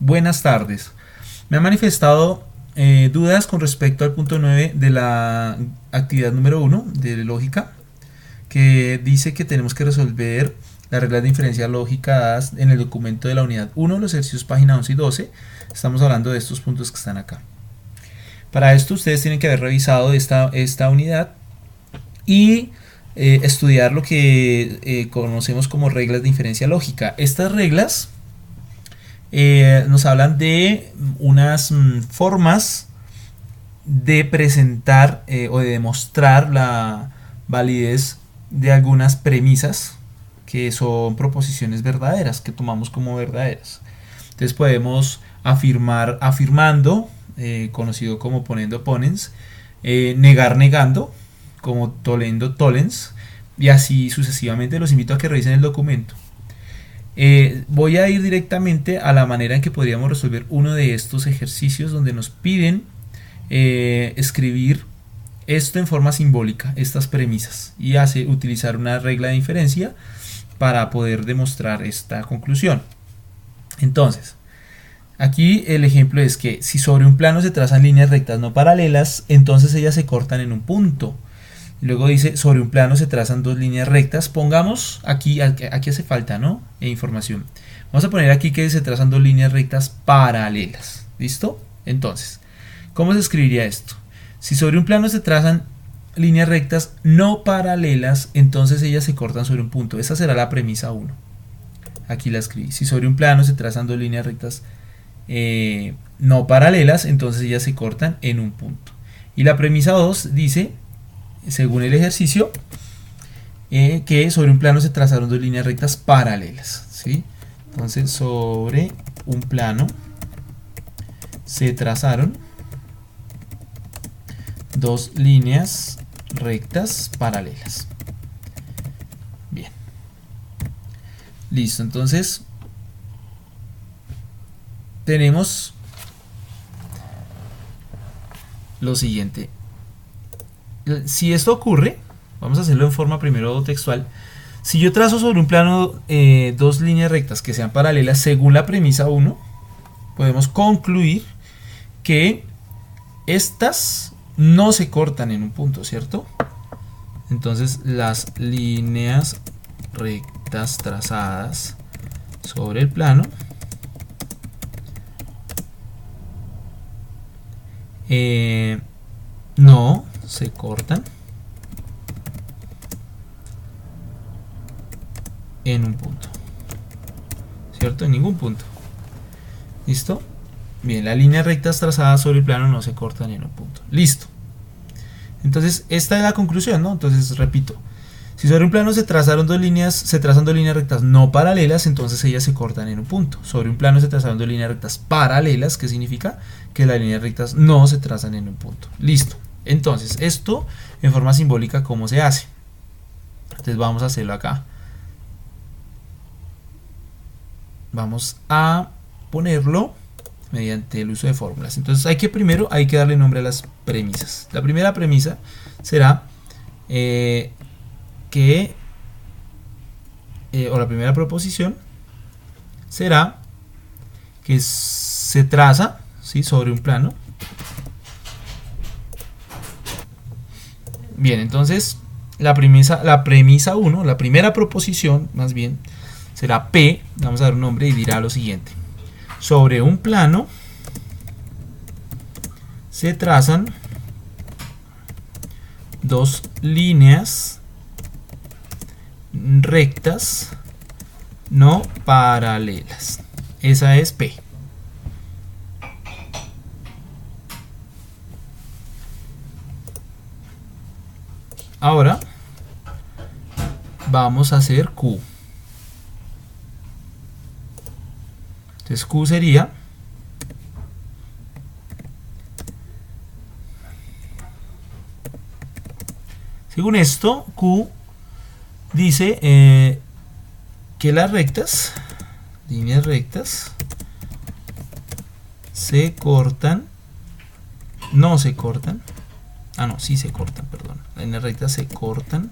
Buenas tardes. Me han manifestado dudas con respecto al punto 9 de la actividad número 1 de lógica, que dice que tenemos que resolver las reglas de inferencia lógica dadas en el documento de la unidad 1, los ejercicios página 11 y 12. Estamos hablando de estos puntos que están acá. Para esto ustedes tienen que haber revisado esta unidad y estudiar lo que conocemos como reglas de inferencia lógica. Estas reglas nos hablan de unas formas de presentar o de demostrar la validez de algunas premisas que son proposiciones verdaderas, que tomamos como verdaderas. Entonces podemos afirmar afirmando, conocido como poniendo ponens, negar negando, como tolendo tolens, y así sucesivamente. Los invito a que revisen el documento. Voy a ir directamente a la manera en que podríamos resolver uno de estos ejercicios donde nos piden escribir esto en forma simbólica, estas premisas, y utilizar una regla de inferencia para poder demostrar esta conclusión. Entonces, aquí el ejemplo es que si sobre un plano se trazan líneas rectas no paralelas, entonces ellas se cortan en un punto. Luego dice, sobre un plano se trazan dos líneas rectas. Pongamos aquí hace falta, ¿no? Información. Vamos a poner aquí que se trazan dos líneas rectas paralelas. ¿Listo? Entonces, ¿cómo se escribiría esto? Si sobre un plano se trazan líneas rectas no paralelas, entonces ellas se cortan sobre un punto. Esa será la premisa 1. Aquí la escribí. Si sobre un plano se trazan dos líneas rectas no paralelas, entonces ellas se cortan en un punto. Y la premisa 2 dice, según el ejercicio, que sobre un plano se trazaron dos líneas rectas paralelas, ¿sí? Entonces, sobre un plano se trazaron dos líneas rectas paralelas. Bien. Listo, entonces tenemos lo siguiente. Si esto ocurre, vamos a hacerlo en forma primero textual. Si yo trazo sobre un plano dos líneas rectas que sean paralelas según la premisa 1, podemos concluir que estas no se cortan en un punto, ¿cierto? Entonces las líneas rectas trazadas sobre el plano no se cortan en un punto, ¿cierto? En ningún punto. ¿Listo? Bien, las líneas rectas trazadas sobre el plano no se cortan en un punto. Listo. Entonces, esta es la conclusión, ¿no? Entonces, repito. Si sobre un plano se trazan dos líneas rectas no paralelas, entonces ellas se cortan en un punto. Sobre un plano se trazaron dos líneas rectas paralelas, ¿qué significa? Que las líneas rectas no se trazan en un punto. Listo. Entonces, esto en forma simbólica, ¿cómo se hace? Entonces vamos a hacerlo acá. Vamos a ponerlo mediante el uso de fórmulas. Entonces primero hay que darle nombre a las premisas. La primera premisa será o la primera proposición será que se traza, ¿sí?, sobre un plano. Bien, entonces la premisa 1, la primera proposición más bien, será P, vamos a dar un nombre y dirá lo siguiente. Sobre un plano se trazan dos líneas rectas no paralelas. Esa es P. Ahora vamos a hacer Q. Entonces Q sería según esto, Q dice que las líneas rectas se cortan, no se cortan, sí se cortan, perdón, las líneas rectas se cortan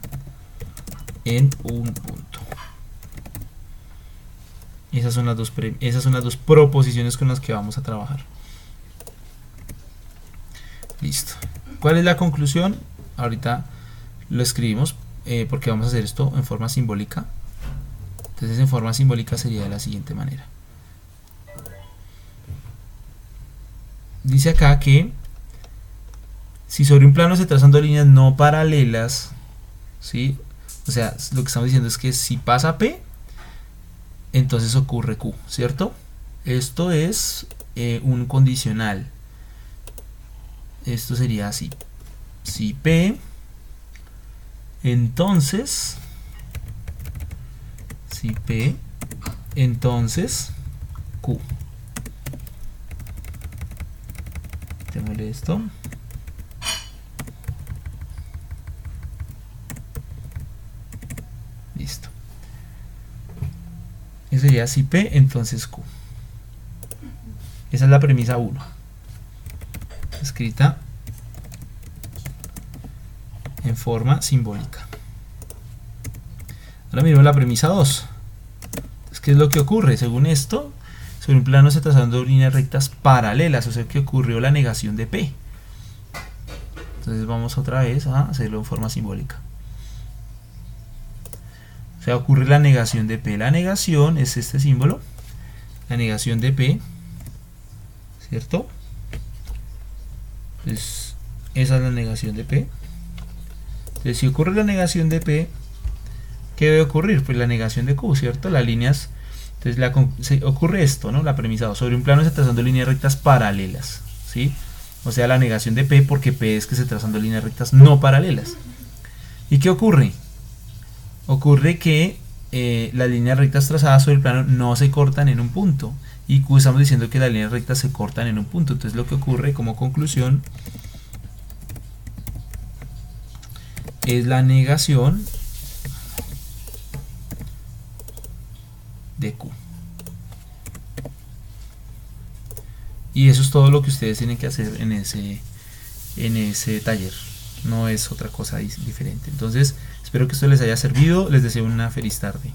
en un punto. Esas son las dos proposiciones con las que vamos a trabajar. Listo. ¿Cuál es la conclusión? Ahorita lo escribimos porque vamos a hacer esto en forma simbólica. Entonces en forma simbólica sería de la siguiente manera. Dice acá que si sobre un plano se trazan dos líneas no paralelas, ¿sí? O sea, lo que estamos diciendo es que si pasa P, entonces ocurre Q, ¿cierto? Esto es un condicional. Esto sería así. Si P, entonces Q. Démosle esto. Listo. Eso sería si P, entonces Q. Esa es la premisa 1. Escrita en forma simbólica. Ahora miremos la premisa 2. ¿Qué es lo que ocurre? Según esto, sobre un plano se trazan dos líneas rectas paralelas, o sea que ocurrió la negación de P. Entonces vamos otra vez a hacerlo en forma simbólica. O sea, ocurre la negación de P. La negación es este símbolo, la negación de P, ¿cierto? Entonces, esa es la negación de P. Entonces, si ocurre la negación de P, ¿qué debe ocurrir? Pues la negación de Q, ¿cierto? Las líneas. Entonces ocurre esto, ¿no? La premisa 2. Sobre un plano se trazan dos líneas rectas paralelas, ¿sí? O sea, la negación de P, porque P es que se trazan dos líneas rectas no paralelas. ¿Y qué ocurre? Ocurre que las líneas rectas trazadas sobre el plano no se cortan en un punto. Y Q estamos diciendo que las líneas rectas se cortan en un punto. Entonces lo que ocurre como conclusión es la negación de Q. Y eso es todo lo que ustedes tienen que hacer en ese taller. No es otra cosa diferente. Entonces, espero que esto les haya servido. Les deseo una feliz tarde.